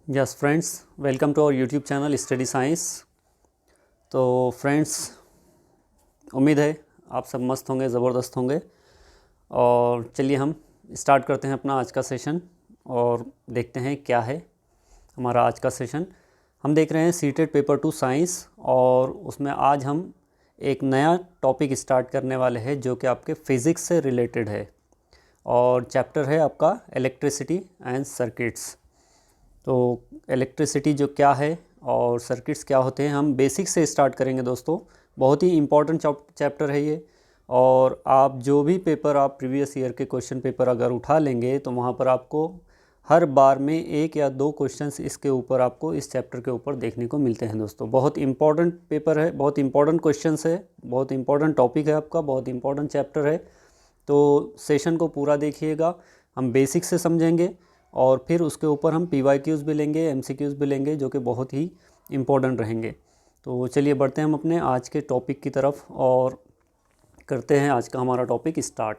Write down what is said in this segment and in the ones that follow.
Yes friends, welcome to our YouTube channel study science. तो friends, उम्मीद है आप सब मस्त होंगे, ज़बरदस्त होंगे। और चलिए हम स्टार्ट करते हैं अपना आज का सेशन और देखते हैं क्या है हमारा आज का सेशन। हम देख रहे हैं सीटेड पेपर 2 साइंस और उसमें आज हम एक नया टॉपिक स्टार्ट करने वाले हैं जो कि आपके फिज़िक्स से रिलेटेड है और चैप्टर है आपका इलेक्ट्रिसिटी एंड सर्किट्स। तो इलेक्ट्रिसिटी जो क्या है और सर्किट्स क्या होते हैं, हम बेसिक से स्टार्ट करेंगे दोस्तों। बहुत ही इम्पॉर्टेंट चैप्टर है ये। और आप जो भी पेपर आप प्रीवियस ईयर के क्वेश्चन पेपर अगर उठा लेंगे तो वहाँ पर आपको हर बार में एक या दो क्वेश्चंस इसके ऊपर आपको इस चैप्टर के ऊपर देखने को मिलते हैं दोस्तों। बहुत इम्पॉर्टेंट पेपर है, बहुत इम्पॉर्टेंट क्वेश्चंस है, बहुत इम्पॉर्टेंट टॉपिक है आपका, बहुत इम्पॉर्टेंट चैप्टर है। तो सेशन को पूरा देखिएगा, हम बेसिक से समझेंगे और फिर उसके ऊपर हम PYQs भी लेंगे, MCQs भी लेंगे जो कि बहुत ही इम्पोर्टेंट रहेंगे। तो चलिए बढ़ते हैं हम अपने आज के टॉपिक की तरफ और करते हैं आज का हमारा टॉपिक स्टार्ट।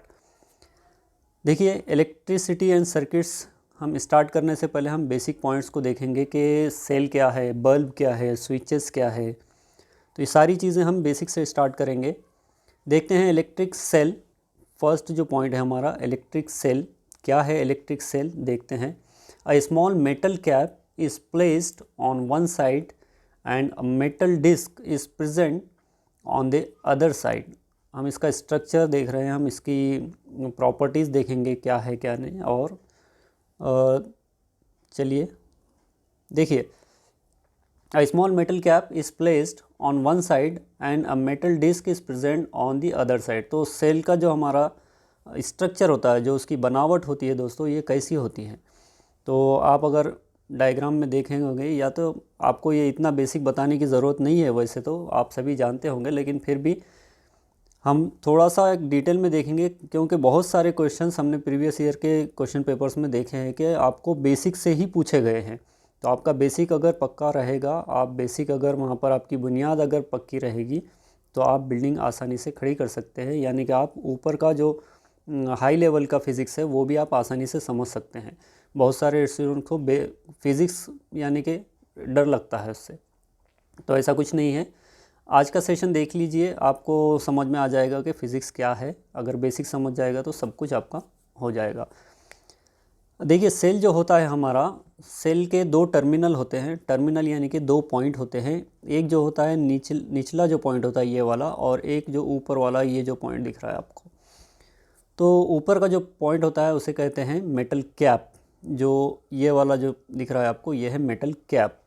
देखिए, इलेक्ट्रिसिटी एंड सर्किट्स हम स्टार्ट करने से पहले हम बेसिक पॉइंट्स को देखेंगे कि सेल क्या है, बल्ब क्या है, स्विचेस क्या है। तो ये सारी चीज़ें हम बेसिक से स्टार्ट करेंगे। देखते हैं इलेक्ट्रिक सेल। फर्स्ट जो पॉइंट है हमारा, इलेक्ट्रिक सेल क्या है। इलेक्ट्रिक सेल देखते हैं। A small metal cap is placed on one side and a metal disc is present on the other side. हम इसका स्ट्रक्चर देख रहे हैं, हम इसकी प्रॉपर्टीज़ देखेंगे क्या है क्या नहीं। और चलिए देखिए, a small metal cap is placed on one side and a metal disc is present on the other side. तो सेल का जो हमारा स्ट्रक्चर होता है, जो उसकी बनावट होती है दोस्तों, ये कैसी होती है। तो आप अगर डायग्राम में देखेंगे, या तो आपको ये इतना बेसिक बताने की ज़रूरत नहीं है, वैसे तो आप सभी जानते होंगे, लेकिन फिर भी हम थोड़ा सा एक डिटेल में देखेंगे क्योंकि बहुत सारे क्वेश्चंस हमने प्रीवियस ईयर के क्वेश्चन पेपर्स में देखे हैं कि आपको बेसिक से ही पूछे गए हैं। तो आपका बेसिक अगर पक्का रहेगा, आप बेसिक अगर वहाँ पर आपकी बुनियाद अगर पक्की रहेगी तो आप बिल्डिंग आसानी से खड़ी कर सकते हैं। यानी कि आप ऊपर का जो हाई लेवल का फ़िज़िक्स है वो भी आप आसानी से समझ सकते हैं। बहुत सारे स्टूडेंट को फिज़िक्स यानी कि डर लगता है उससे, तो ऐसा कुछ नहीं है। आज का सेशन देख लीजिए, आपको समझ में आ जाएगा कि फ़िज़िक्स क्या है। अगर बेसिक समझ जाएगा तो सब कुछ आपका हो जाएगा। देखिए, सेल जो होता है हमारा, सेल के दो टर्मिनल होते हैं। टर्मिनल यानी कि दो पॉइंट होते हैं। एक जो होता है निचला जो पॉइंट होता है ये वाला, और एक जो ऊपर वाला ये जो पॉइंट दिख रहा है आपको। तो ऊपर का जो पॉइंट होता है उसे कहते हैं मेटल कैप। जो ये वाला जो दिख रहा है आपको, ये है मेटल कैप।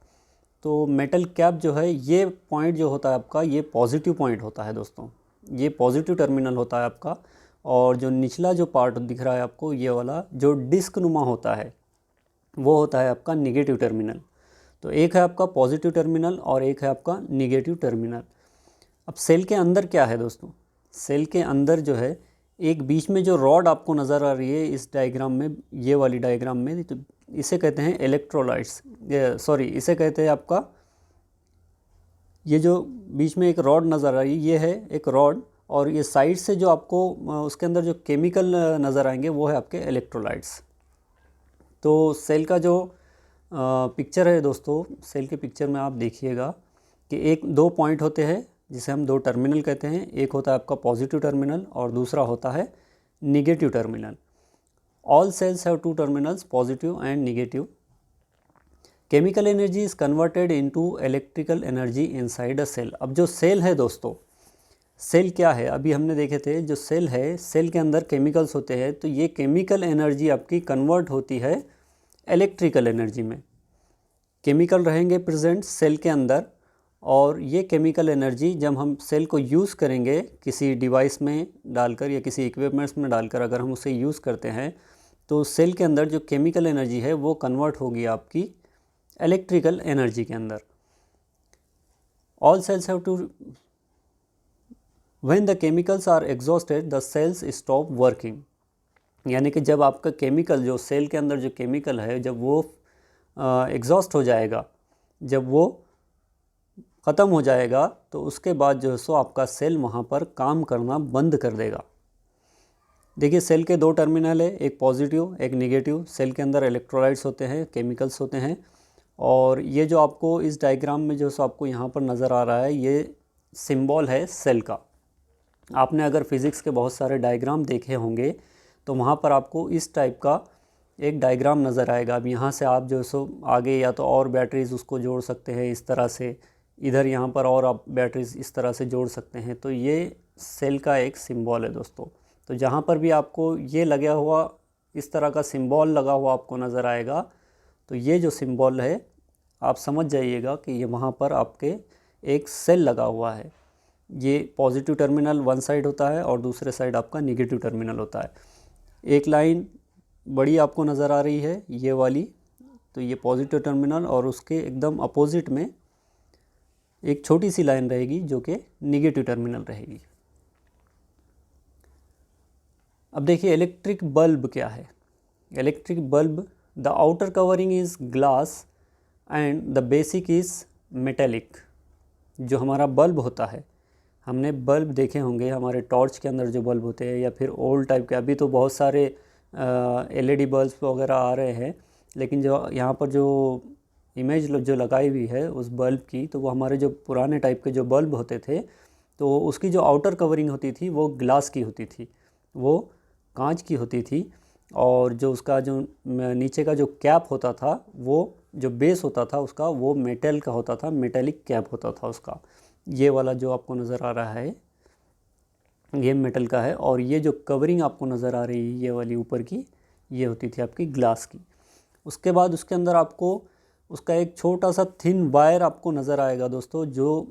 तो मेटल कैप जो है, ये पॉइंट जो होता है आपका, ये पॉजिटिव पॉइंट होता है दोस्तों। ये पॉजिटिव टर्मिनल होता है आपका। और जो निचला जो पार्ट दिख रहा है आपको, ये वाला जो डिस्क नुमा होता है, वो होता है आपका निगेटिव टर्मिनल। तो एक है आपका पॉजिटिव टर्मिनल और एक है आपका निगेटिव टर्मिनल। अब सेल के अंदर क्या है दोस्तों, सेल के अंदर जो है एक बीच में जो रॉड आपको नज़र आ रही है इस डायग्राम में, ये वाली डायग्राम में, तो इसे कहते हैं इलेक्ट्रोलाइट्स। सॉरी, इसे कहते हैं आपका, ये जो बीच में एक रॉड नज़र आ रही है ये है एक रॉड, और ये साइड से जो आपको उसके अंदर जो केमिकल नज़र आएंगे वो है आपके इलेक्ट्रोलाइट्स। तो सेल का जो पिक्चर है दोस्तों, सेल के पिक्चर में आप देखिएगा कि एक दो पॉइंट होते हैं जिसे हम दो टर्मिनल कहते हैं। एक होता है आपका पॉजिटिव टर्मिनल और दूसरा होता है negative terminal. All cells have two terminals, positive and negative. Chemical energy is converted into electrical energy inside a cell. अब जो सेल है दोस्तों, सेल क्या है, अभी हमने देखे थे, जो सेल है, सेल के अंदर केमिकल्स होते हैं। तो ये केमिकल एनर्जी आपकी कन्वर्ट होती है इलेक्ट्रिकल एनर्जी में। केमिकल रहेंगे प्रेजेंट सेल के अंदर, और ये केमिकल एनर्जी जब हम सेल को यूज़ करेंगे किसी डिवाइस में डालकर या किसी इक्विपमेंट्स में डालकर, अगर हम उसे यूज़ करते हैं तो सेल के अंदर जो केमिकल एनर्जी है वो कन्वर्ट होगी आपकी इलेक्ट्रिकल एनर्जी के अंदर। All cells have two, when the chemicals are exhausted the cells stop working. यानी कि जब आपका केमिकल, जो सेल के अंदर जो केमिकल है, जब वो एग्जॉस्ट हो जाएगा, जब वो ख़त्म हो जाएगा, तो उसके बाद जो है सो आपका सेल वहाँ पर काम करना बंद कर देगा। देखिए, सेल के दो टर्मिनल है, एक पॉजिटिव एक निगेटिव। सेल के अंदर इलेक्ट्रोलाइट्स होते हैं, केमिकल्स होते हैं, और ये जो आपको इस डायग्राम में जो सो आपको यहाँ पर नज़र आ रहा है, ये सिंबल है सेल का। आपने अगर फिज़िक्स के बहुत सारे डायग्राम देखे होंगे तो वहाँ पर आपको इस टाइप का एक डायग्राम नज़र आएगा। अब यहाँ से आप जो सो आगे या तो और बैटरीज़ उसको जोड़ सकते हैं इस तरह से, इधर यहाँ पर और आप बैटरीज़ इस तरह से जोड़ सकते हैं। तो ये सेल का एक सिंबल है दोस्तों। तो जहाँ पर भी आपको ये लगा हुआ, इस तरह का सिंबल लगा हुआ आपको नज़र आएगा, तो ये जो सिंबल है आप समझ जाइएगा कि ये वहाँ पर आपके एक सेल लगा हुआ है। ये पॉजिटिव टर्मिनल वन साइड होता है और दूसरे साइड आपका नेगेटिव टर्मिनल होता है। एक लाइन बड़ी आपको नज़र आ रही है ये वाली, तो ये पॉजिटिव टर्मिनल, और उसके एकदम अपोजिट में एक छोटी सी लाइन रहेगी जो कि नेगेटिव टर्मिनल रहेगी। अब देखिए इलेक्ट्रिक बल्ब क्या है। Electric bulb, the outer covering is glass and the basic is metallic. जो हमारा बल्ब होता है, हमने बल्ब देखे होंगे हमारे टॉर्च के अंदर जो बल्ब होते हैं, या फिर ओल्ड टाइप के, अभी तो बहुत सारे एलईडी बल्ब वगैरह आ रहे हैं, लेकिन जो यहाँ पर जो इमेज जो लगाई हुई है उस बल्ब की, तो वो हमारे जो पुराने टाइप के जो बल्ब होते थे, तो उसकी जो आउटर कवरिंग होती थी वो ग्लास की होती थी, वो कांच की होती थी। और जो उसका जो नीचे का जो कैप होता था, वो जो बेस होता था उसका, वो मेटल का होता था, मेटेलिक कैप होता था उसका। ये वाला जो आपको नज़र आ रहा है ये मेटल का है, और ये जो कवरिंग आपको नज़र आ रही है ये वाली ऊपर की, ये होती थी आपकी ग्लास की। उसके बाद उसके अंदर आपको उसका एक छोटा सा थिन वायर आपको नज़र आएगा दोस्तों। जो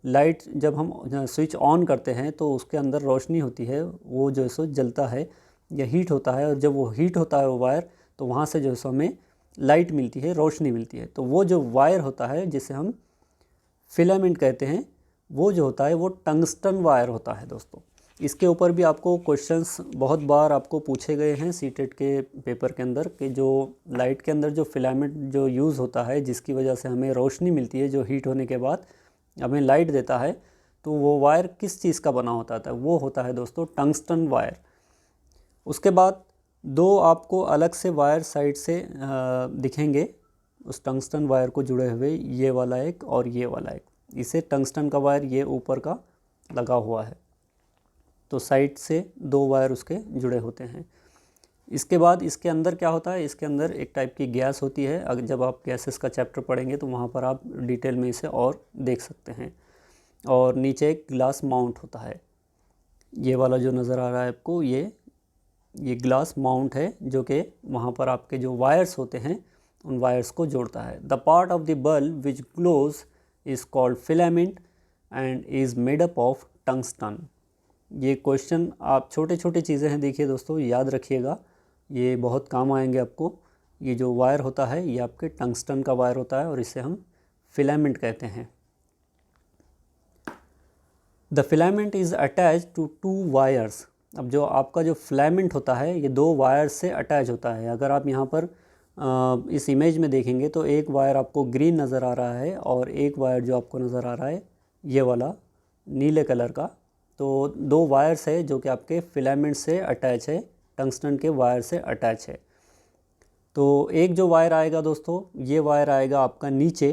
लाइट जब हम स्विच ऑन करते हैं तो उसके अंदर रोशनी होती है, वो जो है सो जलता है या हीट होता है, और जब वो हीट होता है वो वायर, तो वहाँ से जो है सो हमें लाइट मिलती है, रोशनी मिलती है। तो वो जो वायर होता है जिसे हम फिलामेंट कहते हैं, वो जो होता है वो टंगस्टन वायर होता है दोस्तों। इसके ऊपर भी आपको क्वेश्चंस बहुत बार आपको पूछे गए हैं सीटेट के पेपर के अंदर, कि जो लाइट के अंदर जो फिलामेंट जो यूज़ होता है, जिसकी वजह से हमें रोशनी मिलती है, जो हीट होने के बाद हमें लाइट देता है, तो वो वायर किस चीज़ का बना होता है? वो होता है दोस्तों टंगस्टन वायर। उसके बाद दो आपको अलग से वायर साइड से दिखेंगे उस टंगस्टन वायर को जुड़े हुए, ये वाला एक और ये वाला एक। इसे टंगस्टन का वायर ये ऊपर का लगा हुआ है, तो साइड से दो वायर उसके जुड़े होते हैं। इसके बाद इसके अंदर क्या होता है, इसके अंदर एक टाइप की गैस होती है। अगर जब आप गैसेस का चैप्टर पढ़ेंगे तो वहाँ पर आप डिटेल में इसे और देख सकते हैं। और नीचे एक ग्लास माउंट होता है, ये वाला जो नज़र आ रहा है आपको, ये ग्लास माउंट है, जो कि वहाँ पर आपके जो वायर्स होते हैं उन वायर्स को जोड़ता है। The part of the bulb which glows is called filament and is made up of tungsten. ये क्वेश्चन आप छोटे छोटे चीज़ें हैं, देखिए दोस्तों, याद रखिएगा, ये बहुत काम आएंगे आपको। ये जो वायर होता है ये आपके टंगस्टन का वायर होता है और इसे हम फिलामेंट कहते हैं। The filament is attach to two wires. अब जो आपका जो फिलामेंट होता है ये दो वायर्स से अटैच होता है। अगर आप यहाँ पर इस इमेज में देखेंगे तो एक वायर आपको ग्रीन नज़र आ रहा है और एक वायर जो आपको नज़र आ रहा है ये वाला नीले कलर का। तो दो वायर्स है जो कि आपके फिलामेंट से अटैच है, टंगस्टन के वायर से अटैच है। तो एक जो वायर आएगा दोस्तों, ये वायर आएगा आपका नीचे,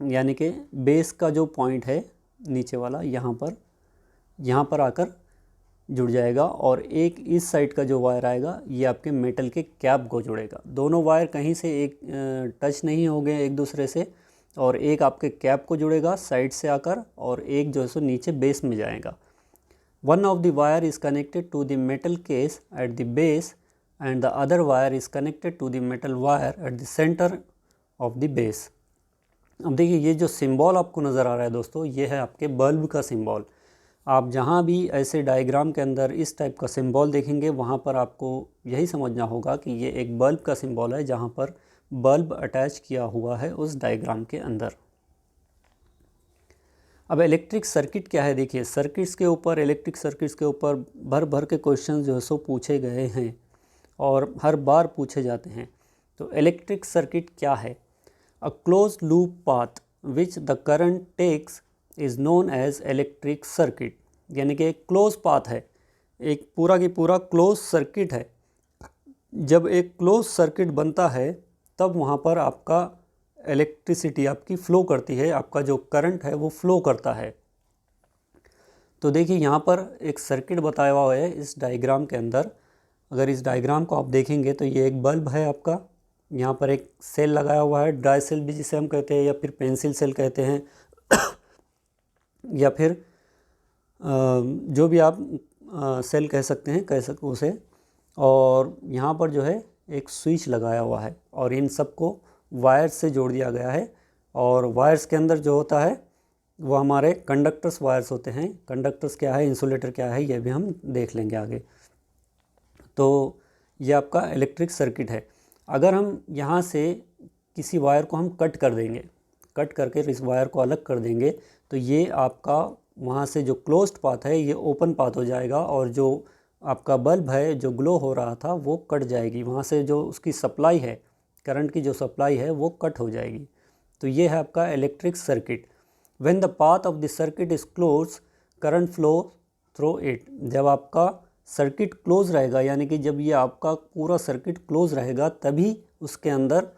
यानी कि बेस का जो पॉइंट है नीचे वाला, यहाँ पर आकर जुड़ जाएगा। और एक इस साइड का जो वायर आएगा ये आपके मेटल के कैप को जुड़ेगा। दोनों वायर कहीं से एक टच नहीं होंगे एक दूसरे से, और एक आपके कैप को जुड़ेगा साइड से आकर, और एक जो है सो नीचे बेस में जाएगा। One of the wire is connected to the metal case at the base and the other wire is connected to the metal wire at the centre of the base. अब देखिए ये जो सिंबल आपको नज़र आ रहा है दोस्तों, ये है आपके बल्ब का सिंबल। आप जहाँ भी ऐसे डायग्राम के अंदर इस टाइप का सिंबल देखेंगे वहाँ पर आपको यही समझना होगा कि ये एक बल्ब का सिंबल है, जहाँ पर बल्ब अटैच किया हुआ है उस डायग्राम के अंदर। अब इलेक्ट्रिक सर्किट क्या है, देखिए सर्किट्स के ऊपर, इलेक्ट्रिक सर्किट्स के ऊपर भर भर के क्वेश्चन जो है सो पूछे गए हैं और हर बार पूछे जाते हैं। तो इलेक्ट्रिक सर्किट क्या है? A close loop path which the current takes is known as electric circuit. यानी कि एक क्लोज पाथ है, एक पूरा की पूरा क्लोज सर्किट है। जब एक क्लोज सर्किट बनता है तब वहाँ पर आपका इलेक्ट्रिसिटी आपकी फ़्लो करती है, आपका जो करंट है वो फ़्लो करता है। तो देखिए यहाँ पर एक सर्किट बताया हुआ है इस डायग्राम के अंदर। अगर इस डायग्राम को आप देखेंगे तो ये एक बल्ब है आपका, यहाँ पर एक सेल लगाया हुआ है, ड्राई सेल भी जिसे हम कहते हैं, या फिर पेंसिल सेल कहते हैं या फिर जो भी आप सेल कह सकते हैं, कह सकते उसे। और यहाँ पर जो है एक स्विच लगाया हुआ है और इन सबको वायर्स से जोड़ दिया गया है। और वायर्स के अंदर जो होता है वो हमारे कंडक्टर्स वायर्स होते हैं। कंडक्टर्स क्या है, इंसुलेटर क्या है, ये भी हम देख लेंगे आगे। तो ये आपका इलेक्ट्रिक सर्किट है। अगर हम यहाँ से किसी वायर को हम कट कर देंगे, कट करके इस वायर को अलग कर देंगे, तो ये आपका वहाँ से जो क्लोज्ड पाथ है ये ओपन पाथ हो जाएगा, और जो आपका बल्ब है जो ग्लो हो रहा था वो कट जाएगी, वहाँ से जो उसकी सप्लाई है, करंट की जो सप्लाई है वो कट हो जाएगी। तो ये है आपका electric circuit. When the path of the circuit is close, current flow through it. जब आपका सर्किट क्लोज रहेगा, यानी कि जब ये आपका पूरा सर्किट क्लोज रहेगा, तभी उसके अंदर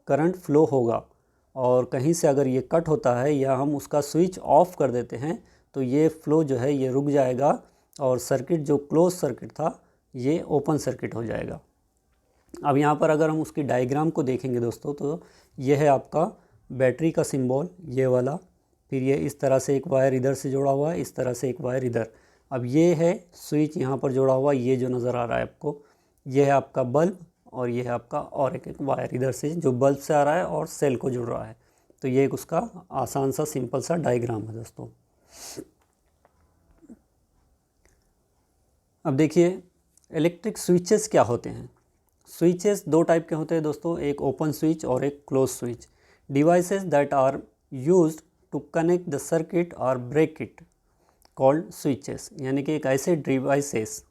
करंट फ्लो होगा। और कहीं से अगर ये कट होता है या हम उसका स्विच ऑफ कर देते हैं तो ये फ्लो जो है ये रुक जाएगा, और सर्किट जो क्लोज सर्किट था ये ओपन सर्किट हो जाएगा। अब यहाँ पर अगर हम उसकी डायग्राम को देखेंगे दोस्तों, तो ये है आपका बैटरी का सिंबल, ये वाला। फिर ये इस तरह से एक वायर इधर से जोड़ा हुआ है, इस तरह से एक वायर इधर। अब ये है स्विच यहाँ पर जोड़ा हुआ, ये जो नज़र आ रहा है आपको, ये है आपका बल्ब, और ये है आपका और एक वायर इधर से जो बल्ब से आ रहा है और सेल को जुड़ रहा है। तो ये एक उसका आसान सा सिंपल सा डायग्राम है दोस्तों। अब देखिए इलेक्ट्रिक स्विचेस क्या होते हैं। स्विचेस दो टाइप के होते हैं दोस्तों, एक ओपन स्विच और एक close switch. Devices that are used to connect the circuit और ब्रेक इट कॉल्ड स्विचेस। यानी कि एक ऐसे डिवाइसेस,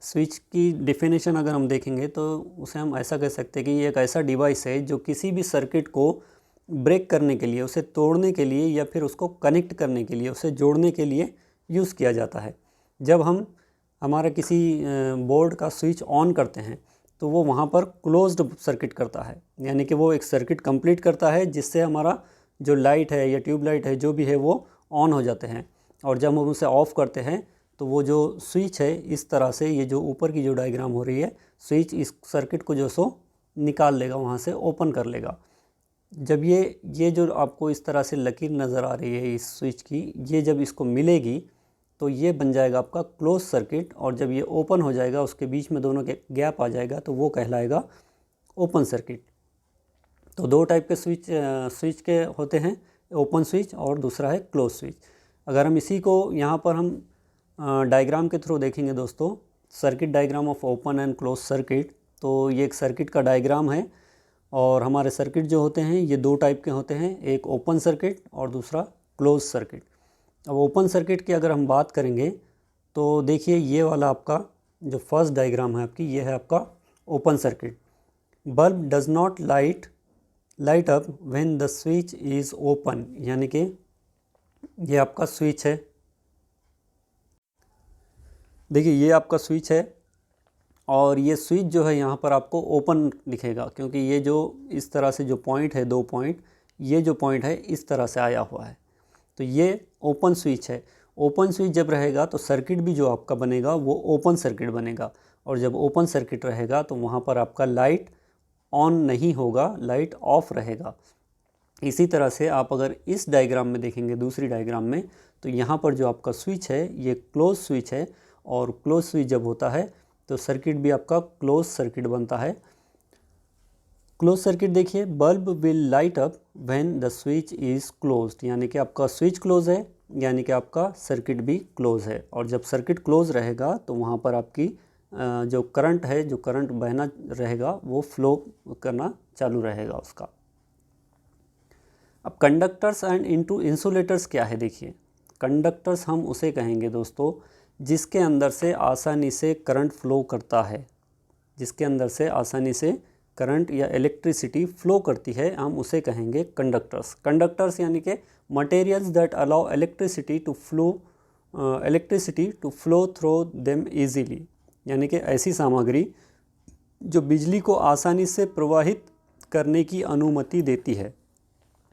स्विच की डेफिनेशन अगर हम देखेंगे तो उसे हम ऐसा कह सकते हैं कि ये एक ऐसा डिवाइस है जो किसी भी सर्किट को ब्रेक करने के लिए, उसे तोड़ने के लिए, या फिर उसको कनेक्ट करने के लिए, उसे जोड़ने के लिए यूज़ किया जाता है। जब हम हमारा किसी बोर्ड का स्विच ऑन करते हैं तो वो वहाँ पर क्लोज्ड सर्किट करता है, यानी कि वो एक सर्किट कंप्लीट करता है जिससे हमारा जो लाइट है या ट्यूबलाइट है जो भी है वो ऑन हो जाते हैं। और जब हम उसे ऑफ़ करते हैं तो वो जो स्विच है इस तरह से, ये जो ऊपर की जो डायग्राम हो रही है, स्विच इस सर्किट को जो सो निकाल लेगा, वहाँ से ओपन कर लेगा। जब ये जो आपको इस तरह से लकीर नज़र आ रही है इस स्विच की, ये जब इसको मिलेगी तो ये बन जाएगा आपका क्लोज सर्किट, और जब ये ओपन हो जाएगा, उसके बीच में दोनों के गैप आ जाएगा, तो वो कहलाएगा ओपन सर्किट। तो दो टाइप के स्विच के होते हैं, ओपन स्विच और दूसरा है क्लोज स्विच। अगर हम इसी को यहाँ पर हम डायग्राम के थ्रू देखेंगे दोस्तों, circuit diagram of open and close circuit, तो ये एक सर्किट का डायग्राम है। और हमारे सर्किट जो होते हैं ये दो टाइप के होते हैं, एक ओपन सर्किट और दूसरा क्लोज सर्किट। अब ओपन सर्किट की अगर हम बात करेंगे तो देखिए ये वाला आपका जो फर्स्ट डायग्राम है आपकी, ये है आपका open circuit. Bulb does not light up when the switch is open, यानी कि ये आपका स्विच है। देखिए ये आपका स्विच है, और ये स्विच जो है यहाँ पर आपको ओपन दिखेगा, क्योंकि ये जो इस तरह से जो पॉइंट है, दो पॉइंट, ये जो पॉइंट है इस तरह से आया हुआ है, तो ये ओपन स्विच है। ओपन स्विच जब रहेगा तो सर्किट भी जो आपका बनेगा वो ओपन सर्किट बनेगा, और जब ओपन सर्किट रहेगा तो वहाँ पर आपका लाइट ऑन नहीं होगा, लाइट ऑफ रहेगा। इसी तरह से आप अगर इस डायग्राम में देखेंगे, दूसरी डायग्राम में, तो यहाँ पर जो आपका स्विच है ये क्लोज स्विच है, और क्लोज स्विच जब होता है तो सर्किट भी आपका क्लोज सर्किट बनता है। क्लोज सर्किट देखिए, bulb will light up when the switch is closed, यानी कि आपका स्विच क्लोज है, यानी कि आपका सर्किट भी क्लोज है। और जब सर्किट क्लोज रहेगा तो वहाँ पर आपकी जो करंट है, जो करंट बहना रहेगा वो फ्लो करना चालू रहेगा उसका। अब कंडक्टर्स एंड इनटू इंसुलेटर्स क्या है, देखिए कंडक्टर्स हम उसे कहेंगे दोस्तों जिसके अंदर से आसानी से करंट फ्लो करता है, जिसके अंदर से आसानी से करंट या इलेक्ट्रिसिटी फ्लो करती है, हम उसे कहेंगे कंडक्टर्स। कंडक्टर्स यानी कि materials that allow electricity to flow through them easily, यानी कि ऐसी सामग्री जो बिजली को आसानी से प्रवाहित करने की अनुमति देती है।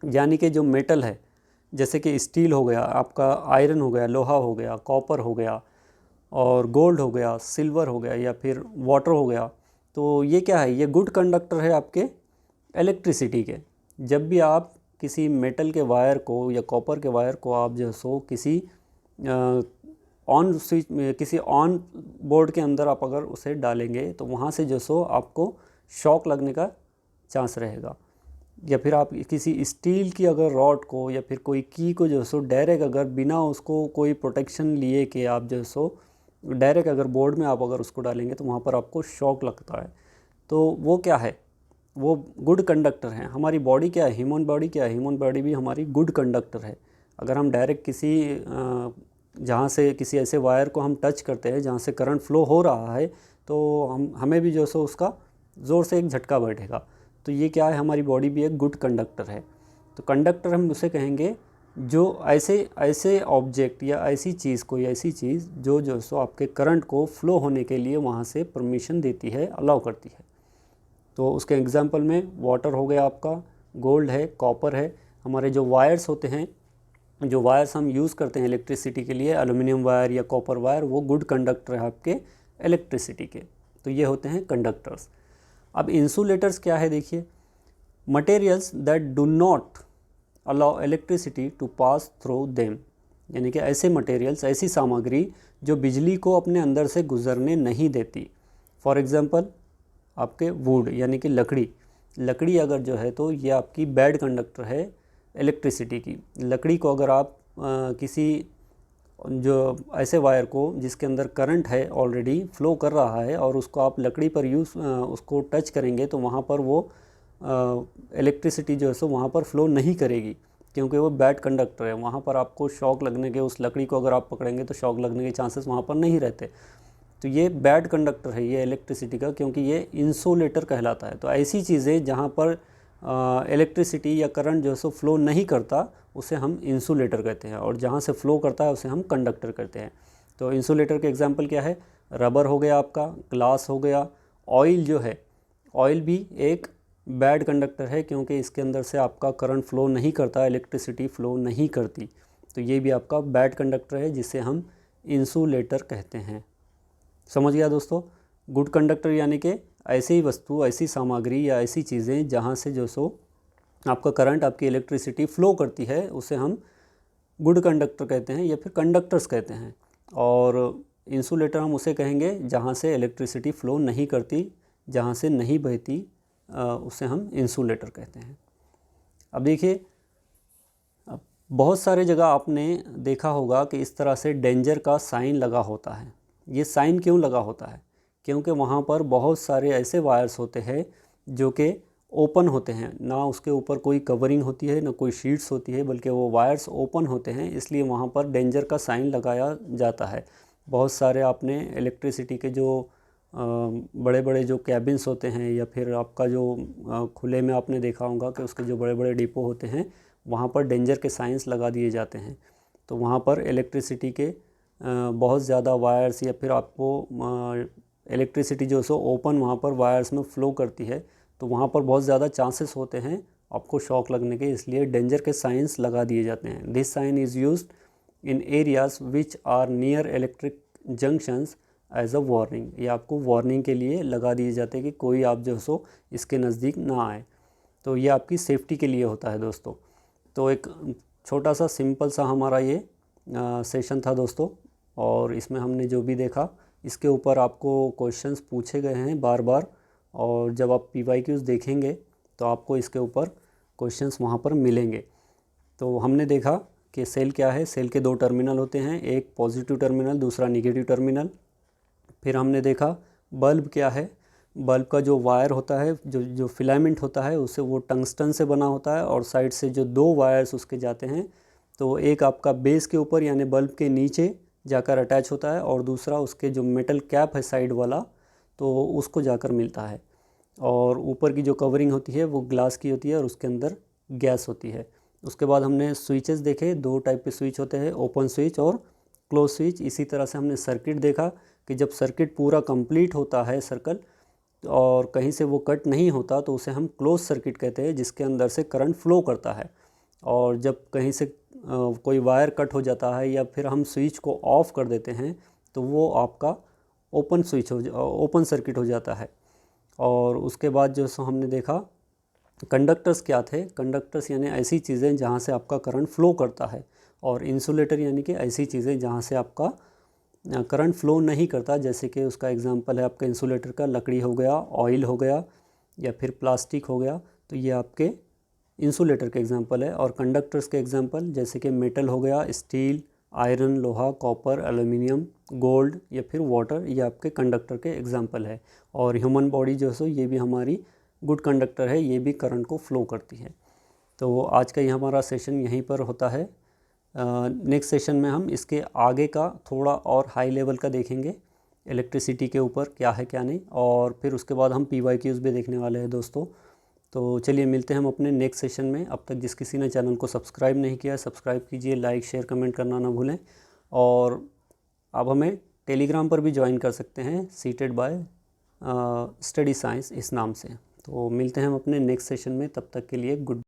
यानी कि जो मेटल है, जैसे कि स्टील हो गया, आपका आयरन हो गया, लोहा हो गया, कॉपर हो गया, और गोल्ड हो गया, सिल्वर हो गया, या फिर वाटर हो गया, तो ये क्या है, ये गुड कंडक्टर है आपके इलेक्ट्रिसिटी के। जब भी आप किसी मेटल के वायर को या कॉपर के वायर को आप जो सो किसी ऑन स्विच में, किसी ऑन बोर्ड के अंदर आप अगर उसे डालेंगे तो वहाँ से जो सो आपको शॉक लगने का चांस रहेगा। या फिर आप किसी स्टील की अगर रॉड को या फिर कोई की को जो सो डायरेक्ट अगर बिना उसको कोई प्रोटेक्शन लिए कि आप जो सो डायरेक्ट अगर बोर्ड में आप अगर उसको डालेंगे तो वहाँ पर आपको शॉक लगता है। तो वो क्या है, वो गुड कंडक्टर है। हमारी बॉडी क्या है, ह्यूमन बॉडी क्या है, ह्यूमन बॉडी भी हमारी गुड कंडक्टर है। अगर हम डायरेक्ट किसी जहाँ से किसी ऐसे वायर को हम टच करते हैं जहाँ से करंट फ्लो हो रहा है, तो हमें भी जो सो उसका ज़ोर से एक झटका बैठेगा। तो ये क्या है, हमारी बॉडी भी एक गुड कंडक्टर है। तो कंडक्टर हम उसे कहेंगे जो ऐसे ऑब्जेक्ट या ऐसी चीज़, कोई ऐसी चीज़ जो सो आपके करंट को फ्लो होने के लिए वहाँ से परमिशन देती है, अलाउ करती है। तो उसके एग्जांपल में वाटर हो गया आपका, गोल्ड है, कॉपर है। हमारे जो वायर्स होते हैं, जो वायर्स हम यूज़ करते हैं इलेक्ट्रिसिटी के लिए, एल्युमिनियम वायर या कॉपर वायर, वो गुड कंडक्टर है आपके इलेक्ट्रिसिटी के। तो ये होते हैं कंडक्टर्स। अब इंसुलेटर्स क्या है, देखिए, materials that do not allow electricity to pass through them, यानी कि ऐसे मटेरियल्स, ऐसी सामग्री जो बिजली को अपने अंदर से गुजरने नहीं देती। फॉर एग्ज़ाम्पल आपके वुड यानी कि लकड़ी अगर जो है तो ये आपकी बैड कंडक्टर है इलेक्ट्रिसिटी की। लकड़ी को अगर आप किसी जो ऐसे वायर को जिसके अंदर करंट है ऑलरेडी फ्लो कर रहा है और उसको आप लकड़ी पर उसको टच करेंगे तो वहाँ पर वो इलेक्ट्रिसिटी जो है सो वहाँ पर फ्लो नहीं करेगी, क्योंकि वो बैड कंडक्टर है। वहाँ पर आपको शॉक लगने के, उस लकड़ी को अगर आप पकड़ेंगे तो शॉक लगने के चांसेस वहाँ पर नहीं रहते। तो ये बैड कंडक्टर है ये इलेक्ट्रिसिटी का, क्योंकि ये इंसुलेटर कहलाता है। तो ऐसी चीज़ें जहाँ पर इलेक्ट्रिसिटी या करंट जो है सो फ्लो नहीं करता उसे हम इंसुलेटर कहते हैं, और जहाँ से फ्लो करता है उसे हम कंडक्टर कहते हैं। तो इंसुलेटर के एग्जांपल क्या है, रबर हो गया आपका, ग्लास हो गया, ऑयल जो है, ऑयल भी एक बैड कंडक्टर है, क्योंकि इसके अंदर से आपका करंट फ्लो नहीं करता, इलेक्ट्रिसिटी फ्लो नहीं करती। तो ये भी आपका बैड कंडक्टर है जिसे हम इंसुलेटर कहते हैं। समझ गया दोस्तों। गुड कंडक्टर यानी कि ऐसी ही वस्तु, ऐसी सामग्री या ऐसी चीज़ें जहाँ से जो सो आपका करंट, आपकी इलेक्ट्रिसिटी फ़्लो करती है, उसे हम गुड कंडक्टर कहते हैं या फिर कंडक्टर्स कहते हैं। और इंसुलेटर हम उसे कहेंगे जहाँ से इलेक्ट्रिसिटी फ़्लो नहीं करती, जहाँ से नहीं बहती, उसे हम इंसुलेटर कहते हैं। अब देखिए, बहुत सारे जगह आपने देखा होगा कि इस तरह से डेंजर का साइन लगा होता है। ये साइन क्यों लगा होता है, क्योंकि वहाँ पर बहुत सारे ऐसे वायर्स होते हैं जो कि ओपन होते हैं, ना उसके ऊपर कोई कवरिंग होती है, ना कोई शीट्स होती है, बल्कि वो वायर्स ओपन होते हैं, इसलिए वहाँ पर डेंजर का साइन लगाया जाता है। बहुत सारे आपने इलेक्ट्रिसिटी के जो बड़े बड़े जो कैबिन्स होते हैं, या फिर आपका जो खुले में आपने देखा होगा कि उसके जो बड़े बड़े डिपो होते हैं, वहाँ पर डेंजर के साइंस लगा दिए जाते हैं। तो वहाँ पर इलेक्ट्रिसिटी के बहुत ज़्यादा वायर्स, या फिर आपको इलेक्ट्रिसिटी जो सो ओपन वहाँ पर वायर्स में फ़्लो करती है, तो वहाँ पर बहुत ज़्यादा चांसेस होते हैं आपको शॉक लगने के, इसलिए डेंजर के साइंस लगा दिए जाते हैं। This sign is used in areas which are near electric junctions as a warning. ये आपको वार्निंग के लिए लगा दिए जाते हैं कि कोई आप जो सो इसके नज़दीक ना आए। तो ये आपकी सेफ्टी के लिए होता है दोस्तों। तो एक छोटा सा सिंपल सा हमारा ये सेशन था दोस्तों, और इसमें हमने जो भी देखा इसके ऊपर आपको क्वेश्चंस पूछे गए हैं बार बार, और जब आप PYQs देखेंगे तो आपको इसके ऊपर क्वेश्चंस वहाँ पर मिलेंगे। तो हमने देखा कि सेल क्या है, सेल के दो टर्मिनल होते हैं, एक पॉजिटिव टर्मिनल, दूसरा निगेटिव टर्मिनल। फिर हमने देखा बल्ब क्या है, बल्ब का जो वायर होता है, जो फिलामेंट होता है, उसे वो टंगस्टन से बना होता है, और साइड से जो दो वायर्स उसके जाते हैं, तो एक आपका बेस के ऊपर यानी बल्ब के नीचे जाकर अटैच होता है, और दूसरा उसके जो मेटल कैप है साइड वाला, तो उसको जाकर मिलता है। और ऊपर की जो कवरिंग होती है वो ग्लास की होती है, और उसके अंदर गैस होती है। उसके बाद हमने स्विचेस देखे, दो टाइप के स्विच होते हैं, ओपन स्विच और क्लोज स्विच। इसी तरह से हमने सर्किट देखा कि जब सर्किट पूरा कंप्लीट होता है सर्कल, और कहीं से वो कट नहीं होता तो उसे हम क्लोज सर्किट कहते हैं, जिसके अंदर से करंट फ्लो करता है। और जब कहीं से कोई वायर कट हो जाता है या फिर हम स्विच को ऑफ कर देते हैं तो वो आपका ओपन सर्किट हो जाता है। और उसके बाद जो सो हमने देखा कंडक्टर्स क्या थे। कंडक्टर्स यानी ऐसी चीज़ें जहाँ से आपका करंट फ्लो करता है, और इंसुलेटर यानी कि ऐसी चीज़ें जहाँ से आपका करंट फ्लो नहीं करता, जैसे कि उसका एग्जांपल है आपका इंसुलेटर का लकड़ी हो गया, ऑयल हो गया या फिर प्लास्टिक हो गया। तो ये आपके इंसुलेटर के एग्जांपल है। और कंडक्टर्स के एग्जांपल जैसे कि मेटल हो गया, स्टील, आयरन, लोहा, कॉपर, एल्युमिनियम, गोल्ड या फिर वाटर, ये आपके कंडक्टर के एग्जांपल है। और ह्यूमन बॉडी जो है ये भी हमारी गुड कंडक्टर है, ये भी करंट को फ्लो करती है। तो आज का ये हमारा सेशन यहीं पर होता है। नेक्स्ट सेशन में हम इसके आगे का थोड़ा और हाई लेवल का देखेंगे, इलेक्ट्रिसिटी के ऊपर क्या है क्या नहीं, और फिर उसके बाद हम PYQs भी देखने वाले हैं दोस्तों। तो चलिए मिलते हैं हम अपने नेक्स्ट सेशन में। अब तक जिस किसी ने चैनल को सब्सक्राइब नहीं किया है सब्सक्राइब कीजिए, लाइक शेयर कमेंट करना ना भूलें। और आप हमें टेलीग्राम पर भी ज्वाइन कर सकते हैं, सीटेड बाय स्टडी साइंस इस नाम से। तो मिलते हैं हम अपने नेक्स्ट सेशन में, तब तक के लिए गुड।